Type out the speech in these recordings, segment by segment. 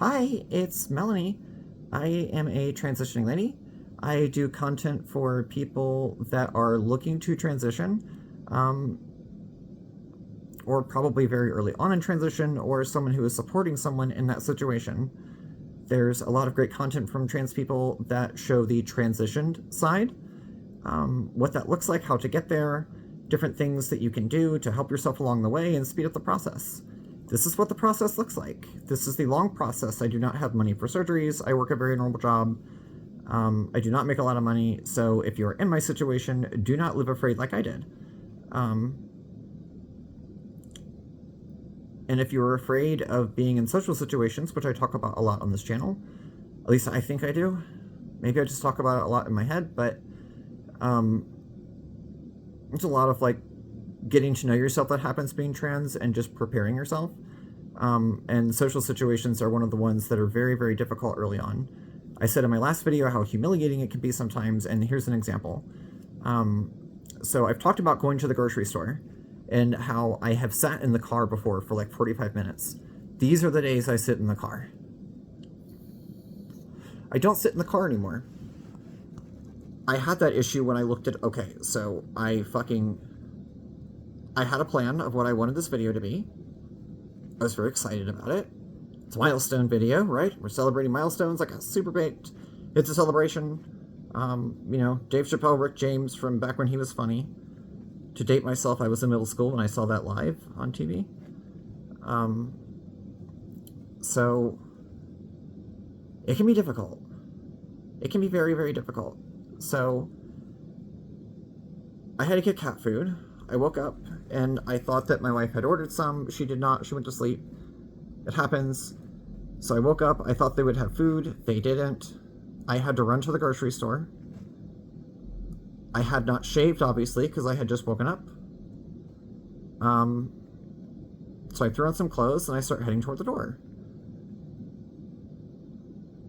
Hi, it's Melanie. I am a transitioning lady. I do content for people that are looking to transition, or probably very early on in transition, or someone who is supporting someone in that situation. There's a lot of great content from trans people that show the transitioned side, what that looks like, how to get there, different things that you can do to help yourself along the way and speed up the process. This is what the process looks like. This is the long process. I do not have money for surgeries. I work a very normal job. I do not make a lot of money. So if you're in my situation, do not live afraid like I did. And if you're afraid of being in social situations, which I talk about a lot on this channel, at least I think I do. Maybe I just talk about it a lot in my head, but there's a lot of like getting to know yourself that happens being trans and just preparing yourself. And social situations are one of the ones that are very, very difficult early on. I said in my last video how humiliating it can be sometimes, and here's an example. So I've talked about going to the grocery store and how I have sat in the car before for like 45 minutes. These are the days I sit in the car. I don't sit in the car anymore. I had that issue when I looked at, okay, so I had a plan of what I wanted this video to be. I was very excited about it. It's a milestone video, right? We're celebrating milestones like a super baked. It's a celebration. Dave Chappelle, Rick James from back when he was funny. To date myself, I was in middle school when I saw that live on TV. So it can be difficult. It can be very, very difficult. So I had to get cat food. I woke up and I thought that my wife had ordered some. She did not. She went to sleep. It happens. So I woke up. I thought they would have food. They didn't. I had to run to the grocery store. I had not shaved, obviously, because I had just woken up. So I threw on some clothes and I started heading toward the door.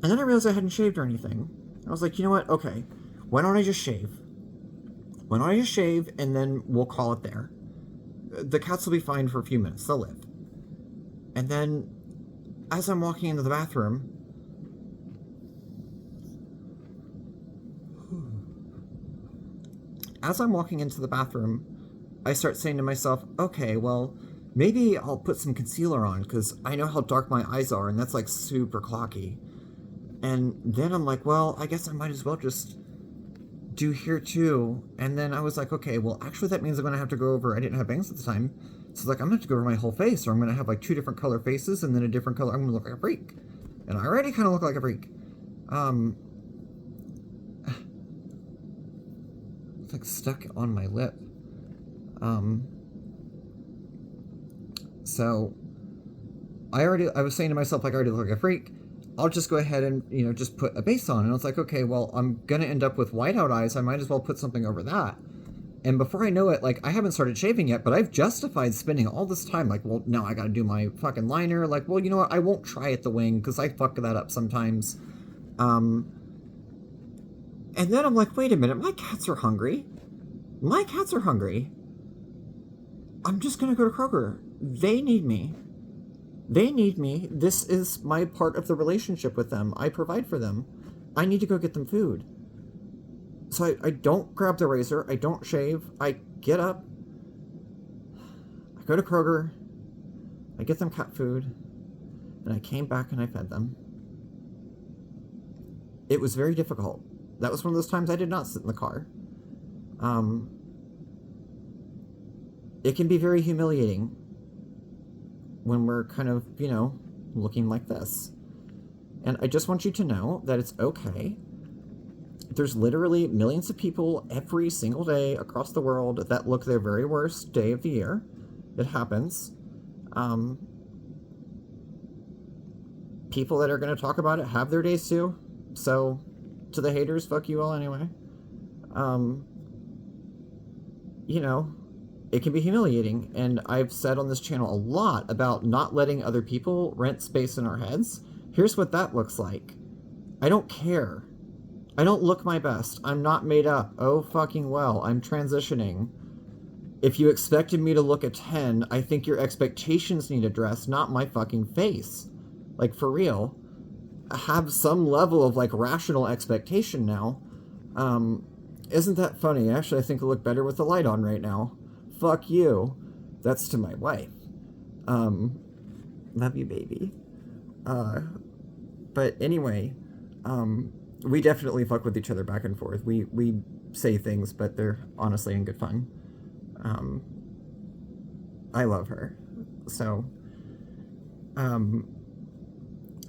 And then I realized I hadn't shaved or anything. I was like, you know what? Okay, why don't I just shave? Why don't I just shave and then we'll call it there? The cats will be fine for a few minutes. They'll live. And then as I'm walking into the bathroom, I start saying to myself, okay, well, maybe I'll put some concealer on because I know how dark my eyes are and that's like super clocky. And then I'm like, well, I guess I might as well just do here too. And then I was like, okay, well, actually that means I'm going to have to go over, I didn't have bangs at the time. So like, I'm going to have to go over my whole face, or I'm going to have like 2 different color faces and then a different color. I'm going to look like a freak. And I already kind of look like a freak. It's like stuck on my lip. So I was saying to myself, like, I already look like a freak. I'll just go ahead and, just put a base on. And I was like, okay, well, I'm going to end up with whiteout eyes. I might as well put something over that. And before I know it, like, I haven't started shaving yet, but I've justified spending all this time. Like, well, no, I got to do my fucking liner. Like, well, you know what? I won't try at the wing because I fuck that up sometimes. And then I'm like, wait a minute. My cats are hungry. I'm just going to go to Kroger. They need me. This is my part of the relationship with them. I provide for them. I need to go get them food. So I don't grab the razor. I don't shave. I get up. I go to Kroger. I get them cat food. And I came back and I fed them. It was very difficult. That was one of those times I did not sit in the car. It can be very humiliating when we're kind of, looking like this. And I just want you to know that it's okay. There's literally millions of people every single day across the world that look their very worst day of the year. It happens. People that are going to talk about it have their days too. So, to the haters, fuck you all anyway. It can be humiliating, and I've said on this channel a lot about not letting other people rent space in our heads. Here's what that looks like. I don't care. I don't look my best. I'm not made up. Oh, fucking well. I'm transitioning. If you expected me to look a 10, I think your expectations need addressed, not my fucking face. Like, for real. have some level of like rational expectation now. Isn't that funny? Actually, I think I look better with the light on right now. Fuck you. That's to my wife. Love you, baby. But anyway, we definitely fuck with each other back and forth. We say things, but they're honestly in good fun. I love her. So,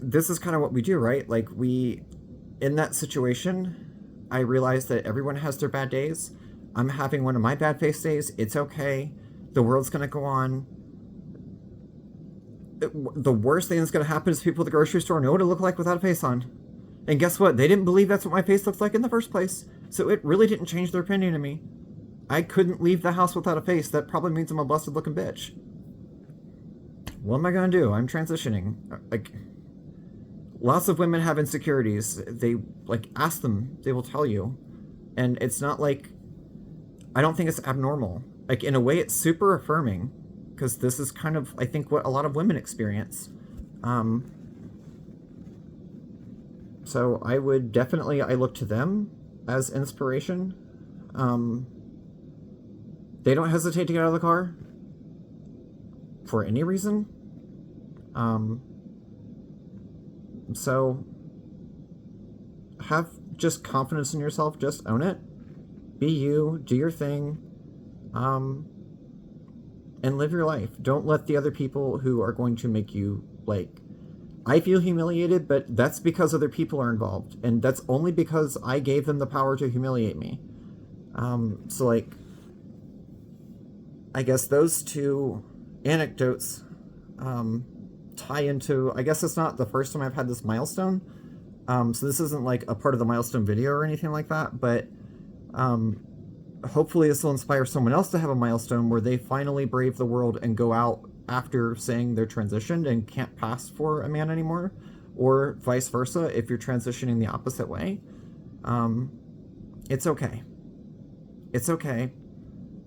this is kind of what we do, right? Like, in that situation, I realize that everyone has their bad days. I'm having one of my bad face days. It's okay. The world's gonna go on. The worst thing that's gonna happen is people at the grocery store know what it looked like without a face on. And guess what? They didn't believe that's what my face looks like in the first place. So it really didn't change their opinion of me. I couldn't leave the house without a face. That probably means I'm a busted looking bitch. What am I gonna do? I'm transitioning. Like, lots of women have insecurities. They, like, ask them. They will tell you. And it's not like, I don't think it's abnormal. Like, in a way, it's super affirming. Because this is kind of, I think, what a lot of women experience. So I would definitely, I look to them as inspiration. They don't hesitate to get out of the car for any reason. So have just confidence in yourself. Just own it. Be you. Do your thing. And live your life. Don't let the other people who are going to make you, like, I feel humiliated, but that's because other people are involved. And that's only because I gave them the power to humiliate me. So, like, I guess those two anecdotes tie into, I guess it's not the first time I've had this milestone. So this isn't like a part of the milestone video or anything like that, but hopefully this will inspire someone else to have a milestone where they finally brave the world and go out after saying they're transitioned and can't pass for a man anymore, or vice versa if you're transitioning the opposite way. It's okay. It's okay.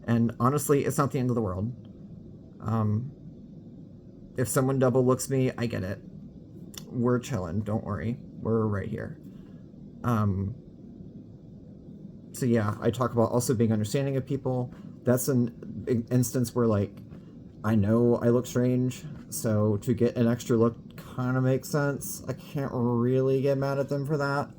And honestly, it's not the end of the world. If someone double looks me, I get it. We're chilling. Don't worry. We're right here. So yeah, I talk about also being understanding of people. That's an instance where, like, I know I look strange, so to get an extra look kind of makes sense. I can't really get mad at them for that.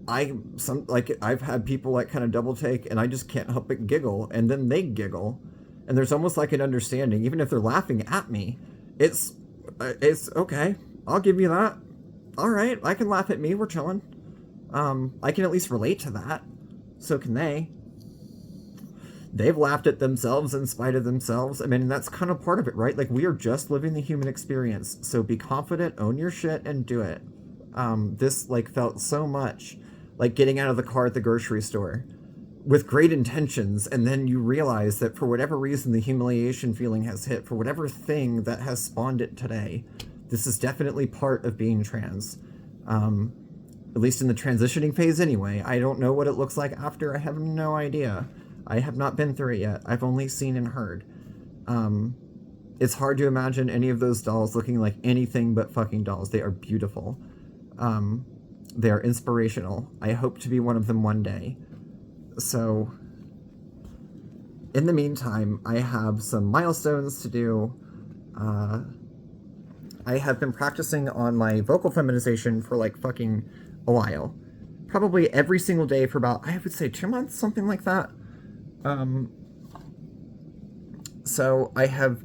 I've had people like kind of double take, and I just can't help but giggle, and then they giggle, and there's almost like an understanding, even if they're laughing at me. It's okay. I'll give you that. All right, I can laugh at me. We're chilling. I can at least relate to that. So can they. They've laughed at themselves in spite of themselves. I mean, that's kind of part of it, right? Like, we are just living the human experience. So be confident, own your shit, and do it. This, like, felt so much like getting out of the car at the grocery store with great intentions, and then you realize that for whatever reason the humiliation feeling has hit, for whatever thing that has spawned it today. This is definitely part of being trans. At least in the transitioning phase anyway. I don't know what it looks like after. I have no idea. I have not been through it yet. I've only seen and heard. It's hard to imagine any of those dolls looking like anything but fucking dolls. They are beautiful. They are inspirational. I hope to be one of them one day. So, in the meantime, I have some milestones to do. I have been practicing on my vocal feminization for like fucking a while. Probably every single day for about, I would say 2 months, something like that. So I have,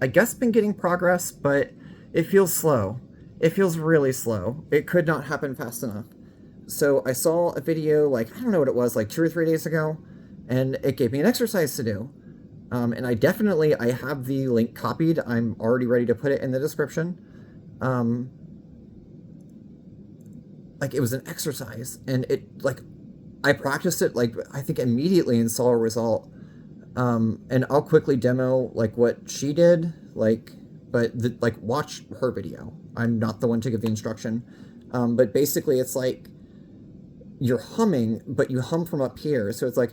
I guess, been getting progress, but it feels slow. It feels really slow. It could not happen fast enough. So I saw a video, like, I don't know what it was, like 2 or 3 days ago, and it gave me an exercise to do. And I have the link copied. I'm already ready to put it in the description. Like, it was an exercise, and it, like, I practiced it, like, I think immediately and saw a result. And I'll quickly demo, like, what she did, like, but, watch her video. I'm not the one to give the instruction. But basically it's like, you're humming, but you hum from up here, so it's like,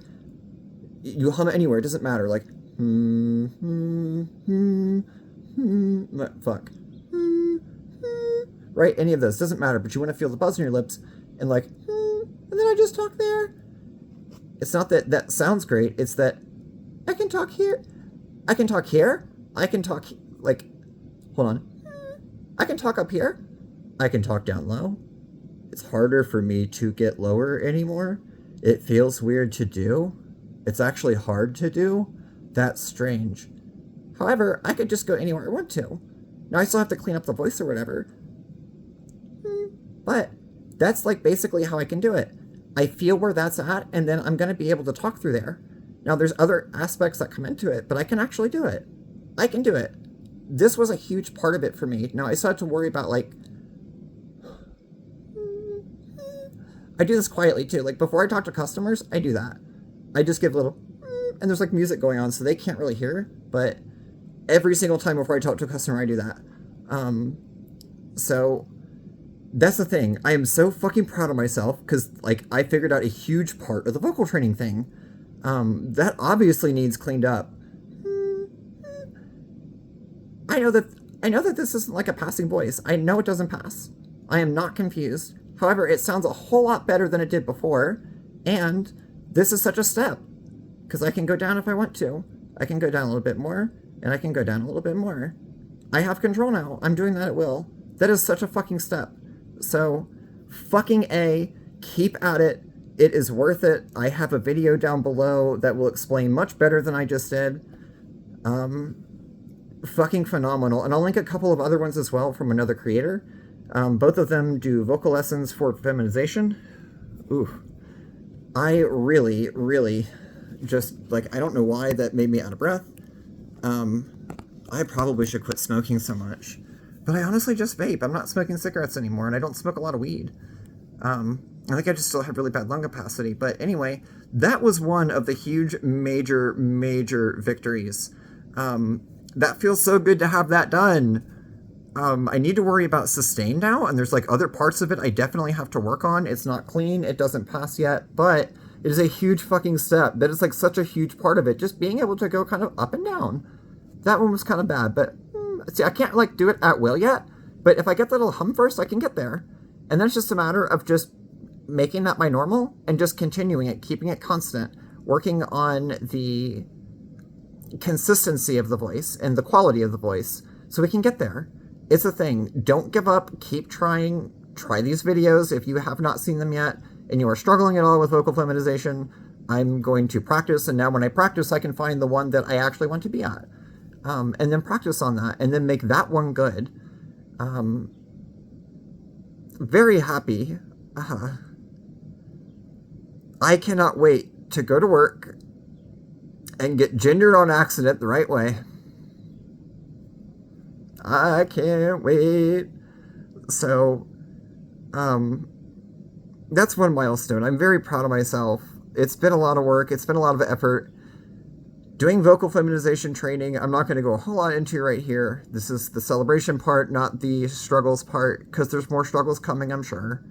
you hum anywhere, it doesn't matter, like, fuck. right? Any of those, doesn't matter, but you want to feel the buzz in your lips, and like, and then I just talk there. It's not that that sounds great, it's that I can talk here, I can talk here, I can talk, like, hold on, I can talk up here, I can talk down low. It's harder for me to get lower anymore. It feels weird to do. It's actually hard to do. That's strange. However, I could just go anywhere I want to. Now I still have to clean up the voice or whatever. But that's like basically how I can do it. I feel where that's at, and then I'm going to be able to talk through there. Now there's other aspects that come into it, but I can actually do it. I can do it. This was a huge part of it for me. Now I still have to worry about like, I do this quietly too. Like before I talk to customers, I do that. I just give a little, and there's like music going on, so they can't really hear. But every single time before I talk to a customer, I do that. So that's the thing. I am so fucking proud of myself because like I figured out a huge part of the vocal training thing. That obviously needs cleaned up. I know that this isn't like a passing voice. I know it doesn't pass. I am not confused. However, it sounds a whole lot better than it did before, and this is such a step, because I can go down if I want to. I can go down a little bit more, and I can go down a little bit more. I have control now. I'm doing that at will. That is such a fucking step. So, fucking A, keep at it. It is worth it. I have a video down below that will explain much better than I just did. Fucking phenomenal. And I'll link a couple of other ones as well from another creator. Both of them do vocal lessons for feminization. Ooh. I really, really just, like, I don't know why that made me out of breath. I probably should quit smoking so much. But I honestly just vape. I'm not smoking cigarettes anymore, and I don't smoke a lot of weed. I think I just still have really bad lung capacity. But anyway, that was one of the huge, major, major victories. That feels so good to have that done. I need to worry about sustain now, and there's like other parts of it I definitely have to work on. It's not clean, it doesn't pass yet, but it is a huge fucking step. That is like such a huge part of it. Just being able to go kind of up and down. That one was kind of bad, but see, I can't like do it at will yet, but if I get that little hum first, I can get there. And then it's just a matter of just making that my normal and just continuing it, keeping it constant, working on the consistency of the voice and the quality of the voice so we can get there. It's a thing. Don't give up. Keep trying. Try these videos if you have not seen them yet and you are struggling at all with vocal feminization. I'm going to practice, and now when I practice, I can find the one that I actually want to be at. And then practice on that, and then make that one good. Very happy. I cannot wait to go to work and get gendered on accident the right way. I can't wait. So, that's one milestone. I'm very proud of myself. It's been a lot of work. It's been a lot of effort. Doing vocal feminization training, I'm not going to go a whole lot into right here. This is the celebration part, not the struggles part, because there's more struggles coming, I'm sure.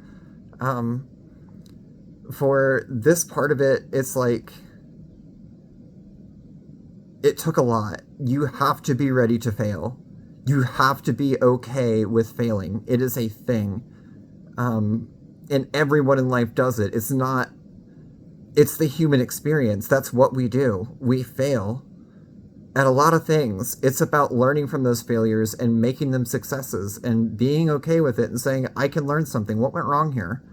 For this part of it, it's like, it took a lot. You have to be ready to fail. You have to be okay with failing. It is a thing. And everyone in life does it. It's the human experience. That's what we do. We fail at a lot of things. It's about learning from those failures and making them successes and being okay with it and saying, I can learn something. What went wrong here?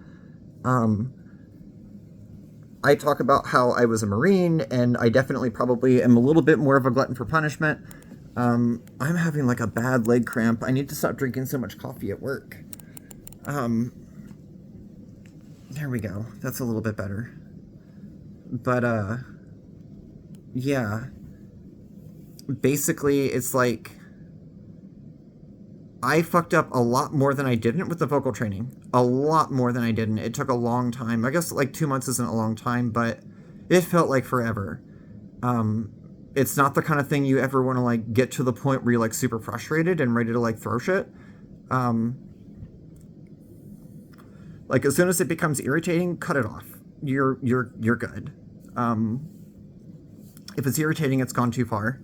I talk about how I was a Marine, and I definitely probably am a little bit more of a glutton for punishment. I'm having like a bad leg cramp. I need to stop drinking so much coffee at work. There we go. That's a little bit better. But, yeah. Basically, it's like, I fucked up a lot more than I didn't with the vocal training. A lot more than I didn't. It took a long time. I guess like 2 months isn't a long time, but it felt like forever. It's not the kind of thing you ever want to like get to the point where you're like super frustrated and ready to like throw shit. Like as soon as it becomes irritating, cut it off. You're good. If it's irritating, it's gone too far.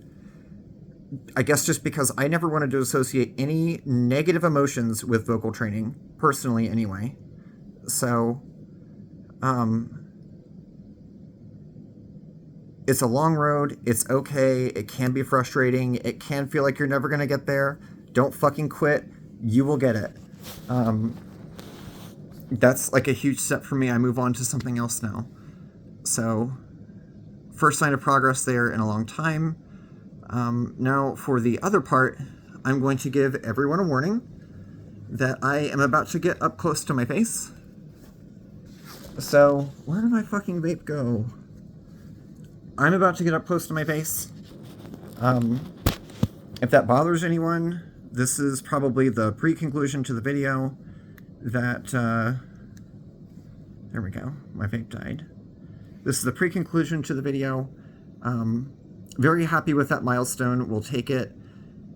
I guess just because I never wanted to associate any negative emotions with vocal training, personally anyway. So, it's a long road. It's okay. It can be frustrating. It can feel like you're never going to get there. Don't fucking quit. You will get it. That's like a huge step for me. I move on to something else now. So, first sign of progress there in a long time. Now, for the other part, I'm going to give everyone a warning that I am about to get up close to my face. So, where did my fucking vape go? I'm about to get up close to my face. If that bothers anyone, this is probably the pre-conclusion to the video that, there we go, my vape died. This is the pre-conclusion to the video. Very happy with that milestone. We'll take it.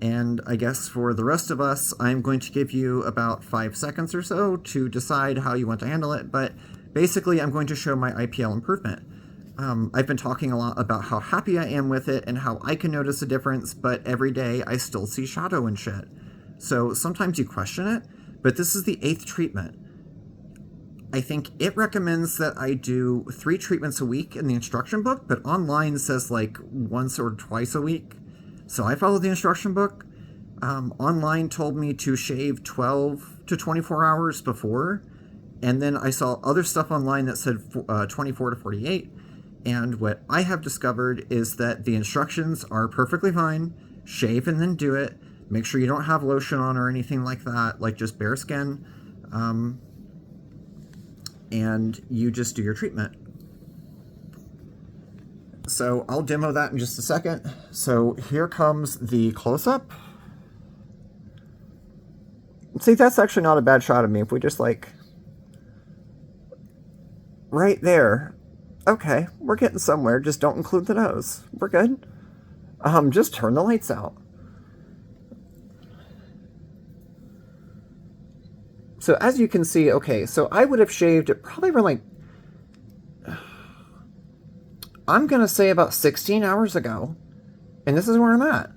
And I guess for the rest of us, I'm going to give you about 5 seconds or so to decide how you want to handle it. But basically, I'm going to show my IPL improvement. I've been talking a lot about how happy I am with it and how I can notice a difference, but every day I still see shadow and shit. So sometimes you question it, but this is the 8th treatment. I think it recommends that I do 3 treatments a week in the instruction book, but online says like once or twice a week. So I followed the instruction book. Online told me to shave 12 to 24 hours before, and then I saw other stuff online that said 24 to 48. And what I have discovered is that the instructions are perfectly fine. Shave and then do it. Make sure you don't have lotion on or anything like that, like just bare skin. And you just do your treatment. So I'll demo that in just a second. So here comes the close-up. See, that's actually not a bad shot of me. If we just like... right there. Okay, we're getting somewhere. Just don't include the nose. We're good. Just turn the lights out. So as you can see, okay, so I would have shaved it probably around like, I'm going to say about 16 hours ago. And this is where I'm at.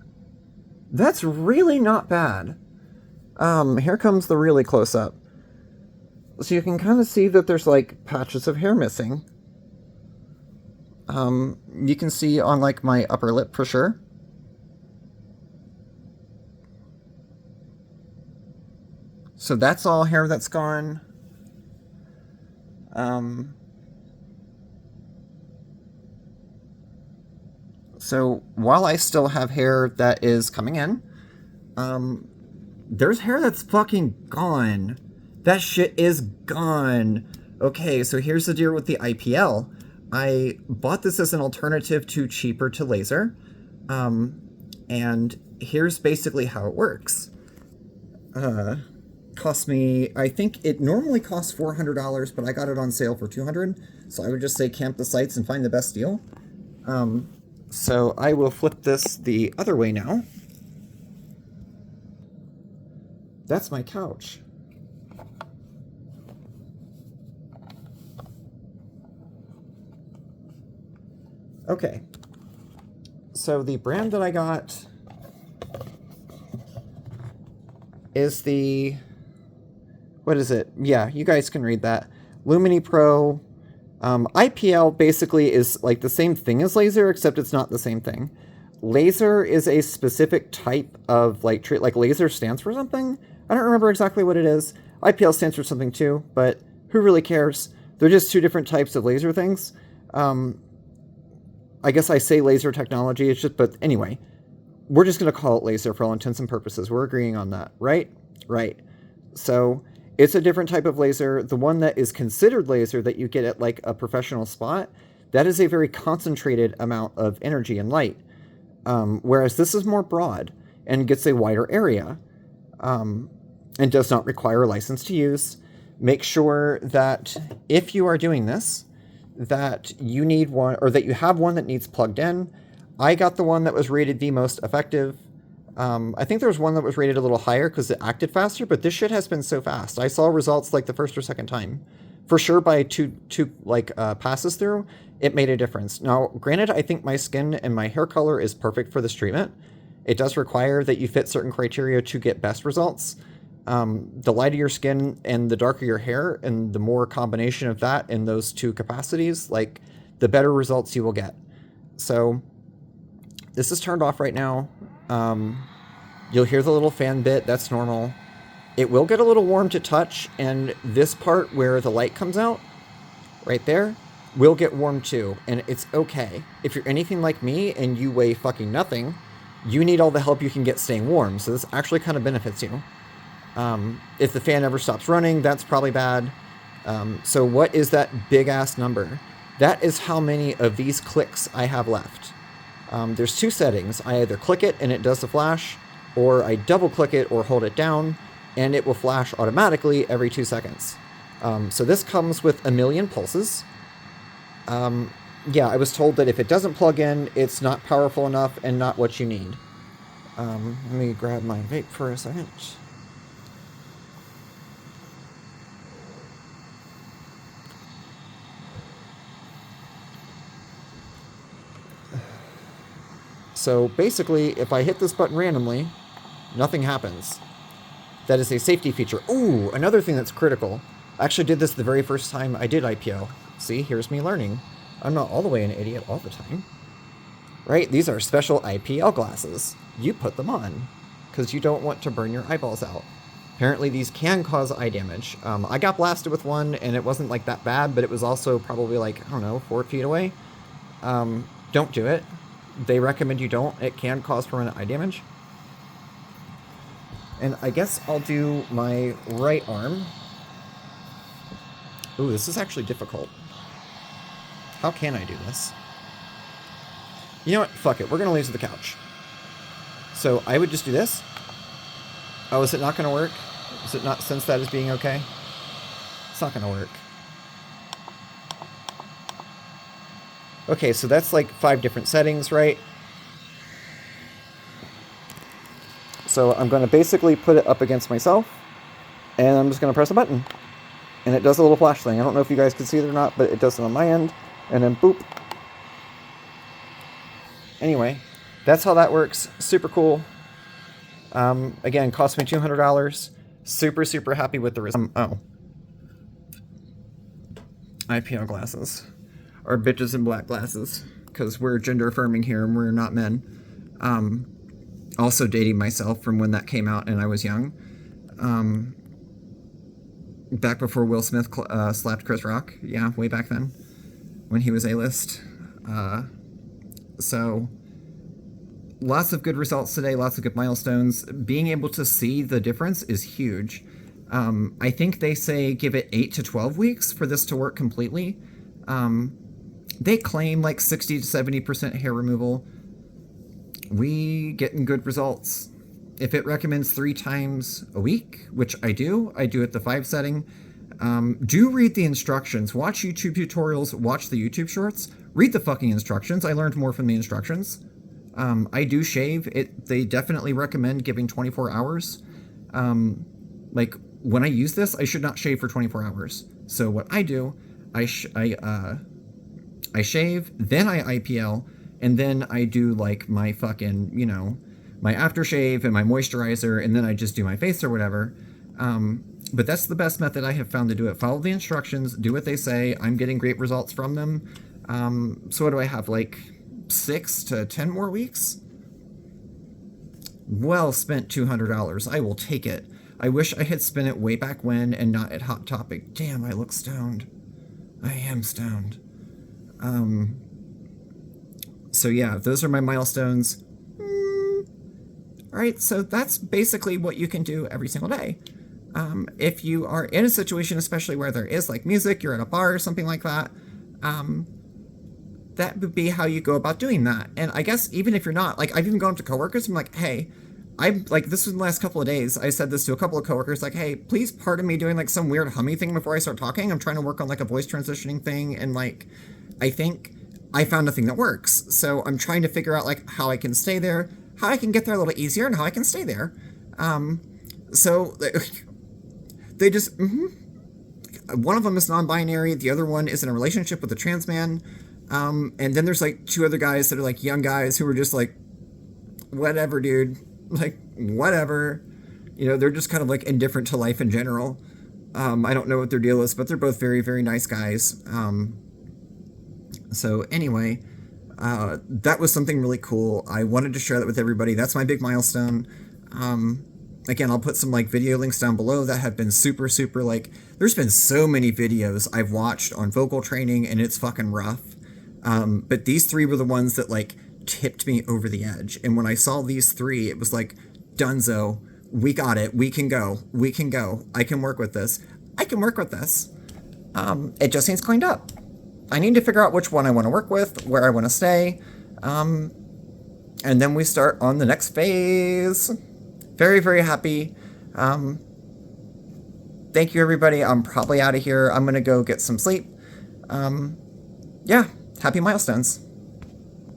That's really not bad. Here comes the really close up. So you can kind of see that there's like patches of hair missing. You can see on like my upper lip for sure. So that's all hair that's gone. So while I still have hair that is coming in, there's hair that's fucking gone. That shit is gone. Okay, so here's the deal with the IPL. I bought this as an alternative to cheaper to laser. And here's basically how it works. Cost me, I think it normally costs $400, but I got it on sale for $200. So I would just say camp the sites and find the best deal. So I will flip this the other way now. That's my couch. Okay. So the brand that I got is the, what is it? Yeah, you guys can read that. Lumini Pro. IPL basically is like the same thing as laser, except it's not the same thing. Laser is a specific type of like treat, like laser stands for something. I don't remember exactly what it is. IPL stands for something too, but who really cares? They're just two different types of laser things. I guess I say laser technology, it's just, but anyway, we're just going to call it laser for all intents and purposes. We're agreeing on that, right? Right. So it's a different type of laser. The one that is considered laser that you get at like a professional spot, that is a very concentrated amount of energy and light. Whereas this is more broad and gets a wider area, and does not require a license to use. Make sure that if you are doing this, that you need one, or that you have one that needs plugged in. I got the one that was rated the most effective. I think there was one that was rated a little higher because it acted faster, but this shit has been so fast. I saw results like the first or second time. For sure, by two passes through, it made a difference. Now, granted, I think my skin and my hair color is perfect for this treatment. It does require that you fit certain criteria to get best results. The lighter your skin and the darker your hair, and the more combination of that in those two capacities, like, the better results you will get. So this is turned off right now. You'll hear the little fan bit. That's normal. It will get a little warm to touch, and this part where the light comes out, right there, will get warm too, and it's okay. If you're anything like me and you weigh fucking nothing, you need all the help you can get staying warm, so this actually kind of benefits you. If the fan ever stops running, that's probably bad. So what is that big-ass number? That is how many of these clicks I have left. There's two settings. I either click it and it does the flash, or I double-click it or hold it down, and it will flash automatically every 2 seconds. So this comes with 1,000,000 pulses. Yeah, I was told that if it doesn't plug in, it's not powerful enough and not what you need. Let me grab my vape for a second. So basically, if I hit this button randomly, nothing happens. That is a safety feature. Ooh, another thing that's critical. I actually did this the very first time I did IPO. See, here's me learning. I'm not all the way an idiot all the time. Right? These are special IPL glasses. You put them on because you don't want to burn your eyeballs out. Apparently these can cause eye damage. I got blasted with one and it wasn't like that bad, but it was also probably like, I don't know, 4 feet away. Don't do it. They recommend you don't. It can cause permanent eye damage. And I guess I'll do my right arm. Ooh, this is actually difficult. How can I do this? You know what? Fuck it. We're going to leave to the couch. So I would just do this. Oh, is it not going to work? Is it not sense that as being okay? It's not going to work. Okay, so that's like 5 different settings, right? So I'm going to basically put it up against myself, and I'm just going to press a button. And it does a little flash thing. I don't know if you guys can see it or not, but it does it on my end. And then boop. Anyway, that's how that works. Super cool. Again, cost me $200. Super, super happy with the result. IPO glasses. Or bitches in black glasses. Because we're gender affirming here and we're not men. Also dating myself from when that came out and I was young. Back before Will Smith slapped Chris Rock. Yeah, way back then. When he was A-list. So, lots of good results today, lots of good milestones. Being able to see the difference is huge. I think they say give it 8 to 12 weeks for this to work completely. They claim like 60 to 70% hair removal. We getting good results. If it recommends 3 times a week, which I do at the 5 setting. Do read the instructions. Watch YouTube tutorials. Watch the YouTube shorts. Read the fucking instructions. I learned more from the instructions. I do shave. They definitely recommend giving 24 hours. Like, when I use this, I should not shave for 24 hours. So what I do, I shave, then I IPL, and then I do, like, my fucking, you know, my aftershave and my moisturizer, and then I just do my face or whatever. But that's the best method I have found to do it. Follow the instructions, do what they say. I'm getting great results from them. So what do I have, like 6 to 10 more weeks? Well spent $200. I will take it. I wish I had spent it way back when and not at Hot Topic. Damn, I look stoned. I am stoned. So yeah, those are my milestones. Alright, so that's basically what you can do every single day. If you are in a situation, especially where there is like music, you're at a bar or something like that, that would be how you go about doing that. And I guess even if you're not, like, I've even gone up to coworkers and I'm like, hey, I'm like, this was in the last couple of days, I said this to a couple of coworkers, like, hey, please pardon me doing like some weird humming thing before I start talking. I'm trying to work on like a voice transitioning thing, and like, I think I found a thing that works. So I'm trying to figure out like how I can stay there, how I can get there a little easier, and how I can stay there. So they just, one of them is non-binary, the other one is in a relationship with a trans man, and then there's like 2 other guys that are like young guys who are just like whatever, dude. Like, whatever. You know, they're just kind of like indifferent to life in general. I don't know what their deal is, but they're both very, very nice guys. So anyway, that was something really cool. I wanted to share that with everybody. That's my big milestone. Again, I'll put some like video links down below that have been super, super like, there's been so many videos I've watched on vocal training and it's fucking rough. But these 3 were the ones that like tipped me over the edge. And when I saw these 3, it was like, dunzo, we got it. We can go. We can go. I can work with this. I can work with this. It just needs cleaned up. I need to figure out which one I want to work with, where I want to stay. And then we start on the next phase. Very, very happy. Thank you, everybody. I'm probably out of here. I'm going to go get some sleep. Yeah, happy milestones.